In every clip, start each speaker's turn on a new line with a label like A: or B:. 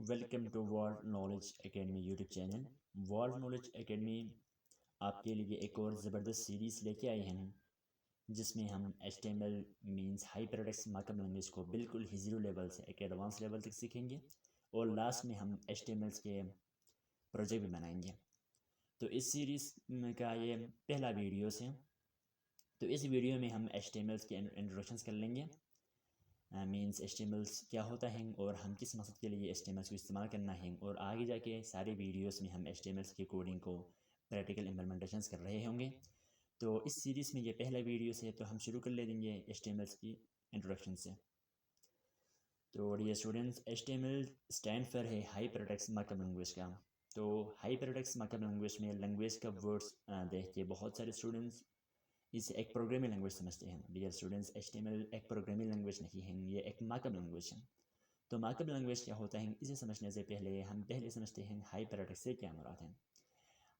A: Welcome to world knowledge academy YouTube channel. World knowledge academy आपके लिए एक और ज़बरदस्त सीरीज़ लेके आए हैं जिसमें हम HTML means hypertext markup language को बिल्कुल ही ज़ीरो लेवल से एक एडवांस लेवल तक सीखेंगे और लास्ट में हम HTML के प्रोजेक्ट भी बनाएंगे। तो इस सीरीज़ का ये पहला वीडियोस है। तो इस वीडियो में हम HTML के इंट्रोडक्शंस कर लेंगे, मींस HTML क्या होता है और हम किस मकसद के लिए HTML को इस्तेमाल करना है, और आगे जाके सारे वीडियोस में हम HTML की कोडिंग को प्रैक्टिकल इम्प्लीमेंटेशंस कर रहे होंगे। तो इस सीरीज़ में ये पहला वीडियो है, तो हम शुरू कर ले देंगे HTML की इंट्रोडक्शन से। तो dear students, HTML stand for है हाइपरटेक्स्ट मार्कअप लैंग्वेज का। तो हाइपरटेक्स्ट मार्कअप लैंग्वेज में लैंग्वेज का वर्ड्स देख के बहुत सारे स्टूडेंट्स इसे एक प्रोग्रामिंग लैंग्वेज समझते हैं। डियर स्टूडेंट्स, HTML एक प्रोग्रामिंग लैंग्वेज नहीं है, ये एक मार्कअप लैंग्वेज है। तो मार्कअप लैंग्वेज क्या होता है, इसे समझने से पहले हम समझते हैं हाइपरटेक्स्ट से क्या मुराद है।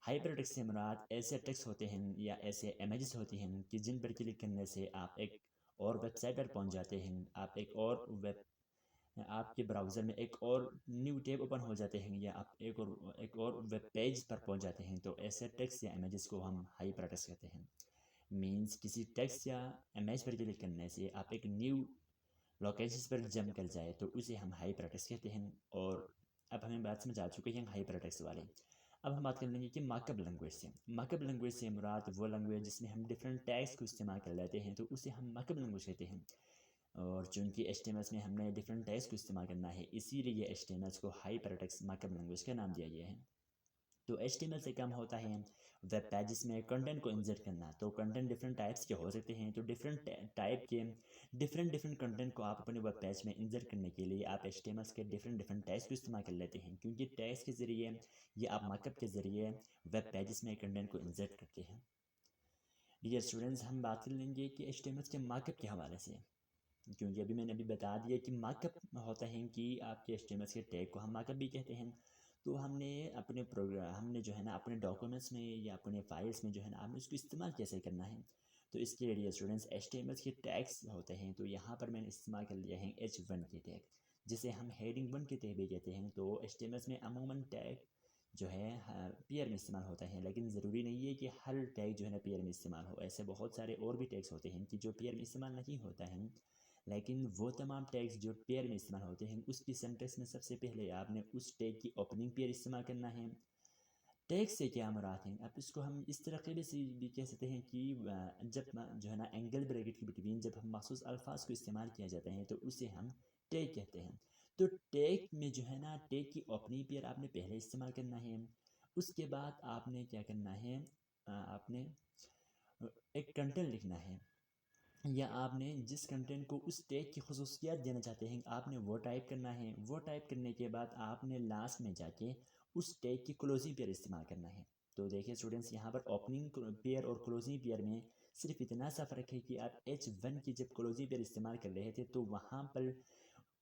A: हाइपरटेक्स्ट से मुराद ऐसे टेक्स्ट होते हैं या ऐसे इमेजेस होती हैं कि जिन पर क्लिक करने से आप एक और वेबसाइट पर पहुंच जाते हैं, आप एक और वेब आपके ब्राउज़र में एक और न्यू टैब ओपन हो जाते हैं, या आप एक और वेब पेज पर पहुंच जाते हैं। तो ऐसे टेक्स्ट या इमेजेस को हम हाइपरटेक्स्ट कहते हैं। मीन्स किसी टेक्स्ट या इमेज पर क्लिक करने से आप एक न्यू लोकेशन पर जंप कर जाए तो उसे हम हाइपरटेक्स्ट कहते हैं। और अब हमें बात समझ आ चुकी है हाइपरटेक्स्ट वाली। अब हम बात कर लेंगे कि मार्कअप लैंग्वेज से। मार्कअप लैंग्वेज से मुराद वो लैंग्वेज जिसमें हम डिफरेंट टैग्स को इस्तेमाल कर लेते हैं, तो उसे हम मार्कअप लैंग्वेज कहते हैं। और चूंकि HTML में हमने डिफरेंट टैग्स को इस्तेमाल करना है, इसीलिए HTML को हाइपरटेक्स्ट मार्कअप लैंग्वेज का नाम दिया गया है। तो HTML से काम होता है वेब पेजेस में कंटेंट को इंसर्ट करना। तो कंटेंट डिफरेंट टाइप्स के हो सकते हैं, तो डिफरेंट टाइप के डिफरेंट कंटेंट को आप अपने वेब पेज में इंसर्ट करने के लिए आप HTML के डिफरेंट टैग्स को इस्तेमाल कर लेते हैं, क्योंकि टैग्स के ज़रिए या आप मार्कअप के ज़रिए वेब पेजेस में कंटेंट को इंसर्ट करते हैं। डियर स्टूडेंट्स, हम बात कर लेंगे कि HTML के मार्कअप के हवाले से, क्योंकि मैंने बता दिया कि मार्कअप होता है कि आपके HTML के टैग को हम मार्कअप भी कहते हैं। तो हमने जो है ना अपने डॉक्यूमेंट्स में या अपने फाइल्स में जो है ना आपने उसको इस्तेमाल कैसे करना है। तो इसके लिए स्टूडेंट्स HTML के टैग्स होते हैं। तो यहाँ पर मैंने इस्तेमाल कर लिया है H1 के टैग, जिसे हम हेडिंग 1 के टैग भी कहते हैं। तो HTML में अमूमन टैग जो है पेयर में इस्तेमाल होता है, लेकिन ज़रूरी नहीं है कि हर टैग जो है ना पेयर में इस्तेमाल हो। ऐसे बहुत सारे और भी टैग्स होते हैं कि जो पेयर में इस्तेमाल नहीं होता है, लेकिन वो तमाम टैग्स जो पेयर में इस्तेमाल होते हैं उसकी सिंटैक्स में सबसे पहले आपने उस टैग की ओपनिंग पेयर इस्तेमाल करना है। टैग से क्या मुराद है, अब इसको हम इस तरीके से भी कह सकते हैं कि जब जो है ना एंगल ब्रैकेट के बिटवीन जब हम मखसूस अल्फाज को इस्तेमाल किया जाता है तो उसे हम टैग कहते हैं। तो टैग में जो है ना टैग की ओपनिंग पेयर आपने पहले इस्तेमाल करना है। उसके बाद आपने क्या करना है, आपने एक कंटेंट लिखना है, या आपने जिस कंटेंट को उस टैग की खुसूसियात देना चाहते हैं आपने वो टाइप करना है। वो टाइप करने के बाद आपने लास्ट में जाके उस टैग की क्लोजिंग पेयर इस्तेमाल करना है। तो देखिए स्टूडेंट्स, यहाँ पर ओपनिंग पेयर और क्लोजिंग पेयर में सिर्फ इतना सा फ़र्क है कि आप H1 की जब क्लोजिंग पेयर इस्तेमाल कर रहे थे तो वहाँ पर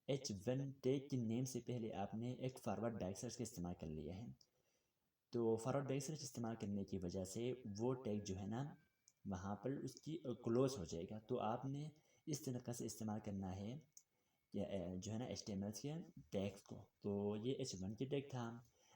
A: H1 टैग के नेम से पहले आपने एक फॉरवर्ड बैकस्लैश का इस्तेमाल कर लिया है। तो फॉरवर्ड बैकस्लैश इस्तेमाल करने की वजह से वो टैग जो है ना वहाँ पर उसकी क्लोज हो जाएगा। तो आपने इस तरीक़े से इस्तेमाल करना है जो है ना HTML के टैग्स को। तो ये H1 के टैग था।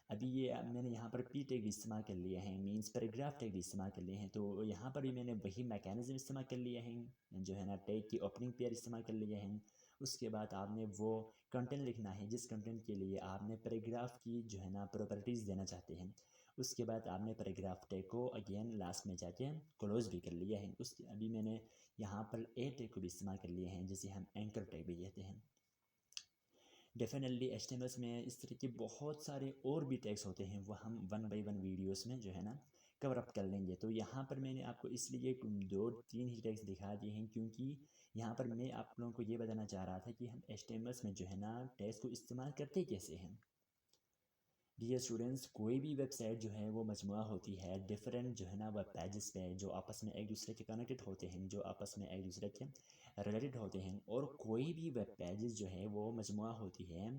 A: अभी ये मैंने यहाँ पर P टैग भी इस्तेमाल कर लिया है, मीन्स पैराग्राफ टैग भी इस्तेमाल कर लिए हैं। तो यहाँ पर भी मैंने वही मैकेनिज्म इस्तेमाल कर लिया है, जो है ना टैग की ओपनिंग पेयर इस्तेमाल कर लिया है। उसके बाद आपने वो कंटेंट लिखना है जिस कंटेंट के लिए आपने पैराग्राफ की जो है ना प्रॉपर्टीज़ देना चाहते हैं। उसके बाद आपने पैराग्राफ टैग को अगेन लास्ट में जाके क्लोज भी कर लिया है। उसके अभी मैंने यहाँ पर ए टैग को भी इस्तेमाल कर लिए हैं, जिसे हम एंकर टैग भी कहते हैं। डेफिनेटली HTML में इस तरह के बहुत सारे और भी टैग्स होते हैं, वो हम 1 बाय 1 वीडियोस में जो है ना कवर अप कर लेंगे। तो यहाँ पर मैंने आपको इसलिए 2-3 ही टैग्स दिखा दिए हैं, क्योंकि यहाँ पर मैं आप लोगों को ये बताना चाह रहा था कि हम HTML में जो है ना टैग्स को इस्तेमाल करते कैसे हैं। डियर स्टूडेंट्स, कोई भी वेबसाइट जो है वो मजमुआ होती है डिफरेंट जो है ना वेब पेजेस पे जो आपस में एक दूसरे के कनेक्टेड होते हैं, जो आपस में एक दूसरे के रिलेटेड होते हैं। और कोई भी वेब पेजेस जो है वो मजमुआ होती है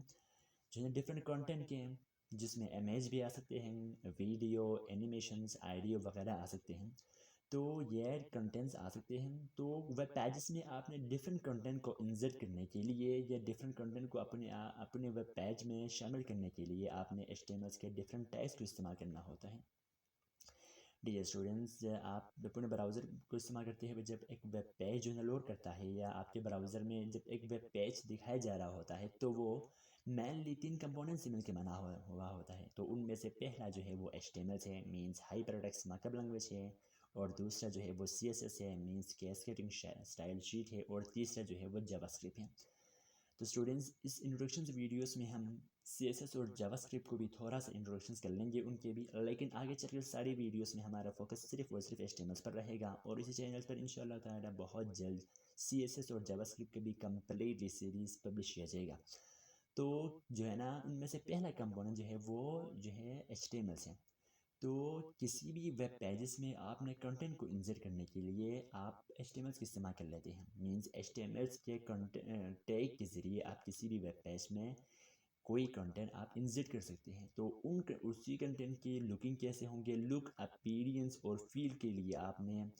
A: जो है डिफरेंट कंटेंट के, जिसमें इमेज भी आ सकते हैं, वीडियो, एनिमेशंस, आइडियो वगैरह आ सकते हैं। तो ये कंटेंट्स आ सकते हैं। तो वेब पेजेस में आपने डिफरेंट कंटेंट को इंसर्ट करने के लिए या डिफरेंट कंटेंट को अपने वेब पेज में शामिल करने के लिए आपने HTML के डिफरेंट टैग्स को इस्तेमाल करना होता है। डियर स्टूडेंट्स, आप अपने ब्राउज़र को इस्तेमाल करते हुए जब एक वेब पेज जो है लोड करता है या आपके ब्राउज़र में जब एक वेब पेज दिखाया जा रहा होता है तो वो मेनली 3 कंपोनेंट से मिलकर बना हुआ होता है। तो उनमें से पहला जो है वो HTML है, मीन्स हाइपरटेक्स्ट मार्कअप लैंग्वेज है, और दूसरा जो है वो CSS है, मीन्स कैस्केडिंग स्टाइल शीट है, और तीसरा जो है वो जावास्क्रिप्ट है। तो स्टूडेंट्स, इस इंट्रोडक्शन वीडियोस में हम CSS और जावास्क्रिप्ट को भी थोड़ा सा इंट्रोडक्शन कर लेंगे उनके भी, लेकिन आगे चलकर सारी वीडियोस में हमारा फोकस सिर्फ और सिर्फ HTML पर रहेगा। और इसी चैनल पर इंशाल्लाह ताला बहुत जल्द CSS और जावास्क्रिप्ट की भी कम्प्लीटली सीरीज़ पब्लिश किया जाएगा। तो जो है ना, उनमें से पहला कंपोनेंट जो है वो जो है HTML है। तो किसी भी वेब पेजेस में आपने कंटेंट को इंसर्ट करने के लिए आप HTML का इस्तेमाल कर लेते हैं। मींस HTML के टैग के ज़रिए आप किसी भी वेब पेज में कोई कंटेंट आप इंसर्ट कर सकते हैं। तो उसी कंटेंट की लुकिंग कैसे होंगे, लुक, अपीयरेंस और फील के लिए आपने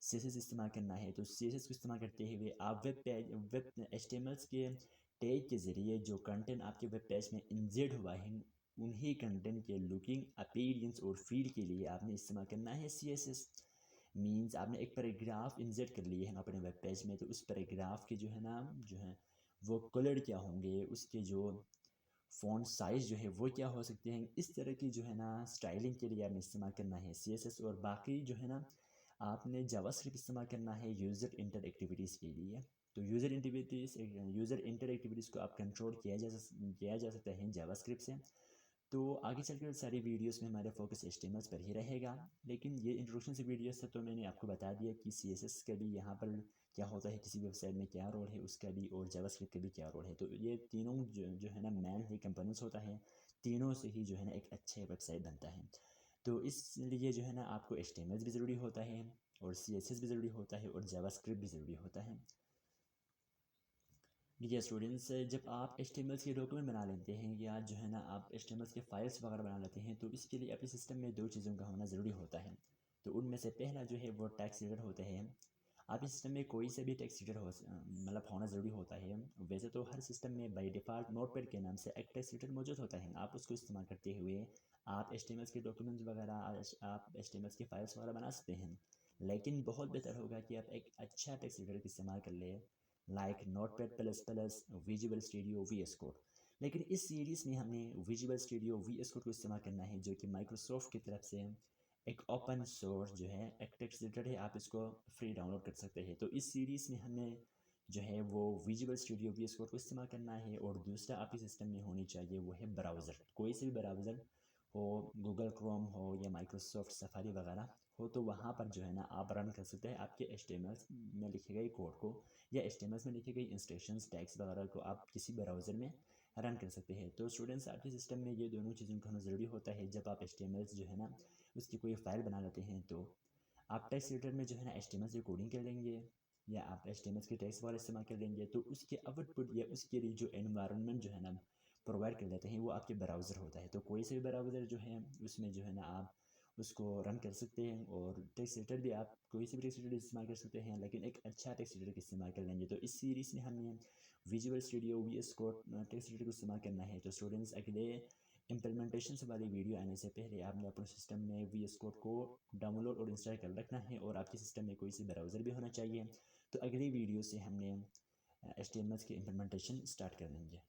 A: CSS इस्तेमाल करना है। तो CSS को इस्तेमाल करते हुए आप वेब HTML के टैग के ज़रिए जो कंटेंट आपके वेब पेज में इंसर्ट हुआ है उन्हीं कंटेंट के लुकिंग, अपीयरेंस और फील के लिए आपने इस्तेमाल करना है CSS। मींस आपने एक पैराग्राफ इंसर्ट कर लिए हैं अपने वेब पेज में, तो उस पैराग्राफ के जो है ना जो है वो कलर क्या होंगे, उसके जो फ़ॉन्ट साइज़ जो है वो क्या हो सकते हैं, इस तरह की जो है ना स्टाइलिंग के लिए आपने इस्तेमाल करना है CSS। और बाकी जो है ना आपने जावास्क्रिप्ट इस्तेमाल करना है यूज़र इंटर एक्टिविटीज़ के लिए। तो यूज़र इंटर एक्टिविटीज़ को आप कंट्रोल किया जा सकता है जावास्क्रिप्ट से। तो आगे चलकर सारी वीडियोस में हमारा फोकस HTML पर ही रहेगा, लेकिन ये इंट्रोडक्शन से वीडियोस से तो मैंने आपको बता दिया कि CSS का भी यहाँ पर क्या होता है, किसी वेबसाइट में क्या रोल है उसका भी, और जावास्क्रिप्ट का भी क्या रोल है। तो ये तीनों जो है ना मैन ही कंपोनेंट्स होता है, तीनों से ही जो है ना एक अच्छा वेबसाइट बनता है। तो इसलिए जो है ना आपको HTML भी ज़रूरी होता है, और CSS भी ज़रूरी होता है, और जावास्क्रिप्ट भी ज़रूरी होता है। देखिए स्टूडेंट्स, जब आप HTML के डॉक्यूमेंट बना लेते हैं या जो है ना आप HTML के फाइल्स वगैरह बना लेते हैं, तो इसके लिए आपके सिस्टम में 2 चीज़ों का होना ज़रूरी होता है। तो उनमें से पहला जो है वो टेक्स्ट एडिटर होते हैं। आपके सिस्टम में कोई से भी टेक्स्ट एडिटर मतलब होना ज़रूरी होता है। वैसे तो हर सिस्टम में बाय डिफ़ॉल्ट नोटपैड के नाम से एक टेक्स्ट एडिटर मौजूद होता है, आप उसको इस्तेमाल करते हुए आप HTML के डॉक्यूमेंट्स वगैरह, आप HTML के फाइल्स वगैरह बना सकते हैं। लेकिन बहुत बेहतर होगा कि आप एक अच्छा टेक्स्ट एडिटर का इस्तेमाल कर लें, like Notepad++, visual studio VS code. लेकिन इस सीरीज़ में हमने विजुअल स्टूडियो VS कोड को इस्तेमाल करना है, जो कि माइक्रोसॉफ्ट की तरफ से एक ओपन सोर्स जो है एक टेक्स्ट एडिटर है, आप इसको फ्री डाउनलोड कर सकते हैं। तो इस सीरीज़ में हमने जो है वो विजुअल स्टूडियो VS कोड को इस्तेमाल करना है। और दूसरा आपके सिस्टम में होनी चाहिए वो है ब्राउज़र, कोई से भी ब्राउज़र हो, गूगल क्रोम हो या माइक्रोसॉफ्ट सफारी वगैरह हो, तो वहाँ पर जो है ना आप रन कर सकते हैं आपके HTML में लिखे गए कोड को, या HTML में लिखी गई इंस्ट्रक्शंस, टैग्स वगैरह को आप किसी ब्राउज़र में रन कर सकते हैं। तो स्टूडेंट्स, आपके सिस्टम में ये दोनों चीज़ों का होना ज़रूरी होता है। जब आप HTML जो है ना उसकी कोई फ़ाइल बना लेते हैं, तो आप टेक्स्ट एडिटर में जो है ना HTML से कोडिंग कर लेंगे, या आप HTML के टैग्स वगैरह इस्तेमाल कर लेंगे, तो उसके आउटपुट या उसके लिए जो एनवायरनमेंट जो है ना प्रोवाइड कर देते हैं वो आपके ब्राउज़र होता है। तो कोई से भी ब्राउज़र जो है उसमें जो है ना आप उसको रन कर सकते हैं। और टेक्स्ट एडिटर भी आप कोई से भी टेक्स्ट एडिटर इस्तेमाल कर सकते हैं, लेकिन एक अच्छा टेक्स्ट एडिटर का इस्तेमाल कर लेंगे। तो इस सीरीज़ में हमने visual studio VS code text editor को इस्तेमाल करना है। तो स्टूडेंट्स, अगले इम्प्लीमेंटेशन वाली वीडियो आने से पहले आपने अपने सिस्टम में VS कोड को डाउनलोड और इंस्टॉल कर रखना है, और आपके सिस्टम में कोई सी ब्राउज़र भी होना चाहिए। तो अगली वीडियो से हमने HTML की इम्प्लीमेंटेशन स्टार्ट कर देंगे।